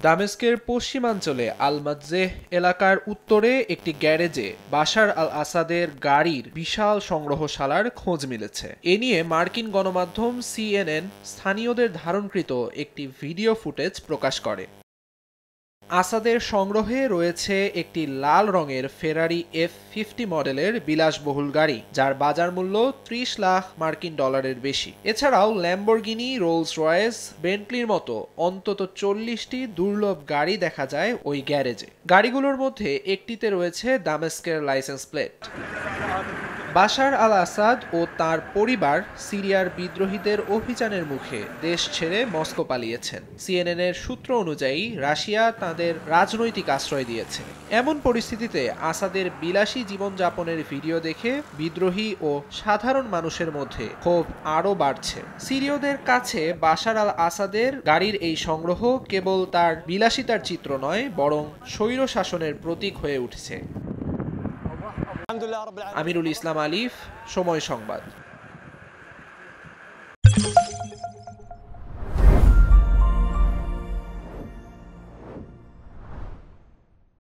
দামেস্কের পশ্চিমাঞ্চলে আল-মাদজেহ এলাকার উত্তরে একটি গ্যারেজে বাশার আল আসাদের গাড়ির বিশাল সংগ্রহশালার খোঁজ মিলেছে। এ নিয়ে মার্কিন গণমাধ্যম CNN স্থানীয়দের ধারণকৃত একটি ভিডিও ফুটেজ প্রকাশ করে। আসাদের সংগ্রহে রয়েছে একটি লাল রঙের ফেরারি F50 মডেলের বিলাসবহুল গাড়ি, যার বাজার মূল্য 30 লাখ মার্কিন ডলারের বেশি। এছাড়াও ল্যাম্বরগিনি, রোলস রয়েস, বেন্টলির মতো অন্তত 40টি দুর্লভ গাড়ি দেখা যায় ওই গ্যারেজে। গাড়িগুলোর মধ্যে একটিতে রয়েছে দামেস্কের লাইসেন্স প্লেট। বাশার আল আসাদ ও তার পরিবার সিরিয়ার বিদ্রোহীদের অভিযানের মুখে দেশ ছেড়ে মস্কো পালিয়েছেন। CNN এর সূত্র অনুযায়ী রাশিয়া তাদের রাজনৈতিক আশ্রয় দিয়েছে। এমন পরিস্থিতিতে আসাদের বিলাসী জীবনযাপনের ভিডিও দেখে বিদ্রোহী ও সাধারণ মানুষের মধ্যে ক্ষোভ আরও বাড়ছে। সিরীয়দের কাছে বাশার আল আসাদের গাড়ির এই সংগ্রহ কেবল তার বিলাসিতার চিত্র নয়, বরং স্বৈর শাসনের প্রতীক হয়ে উঠছে। আমিরুল ইসলাম আলিফ, সময় সংবাদ।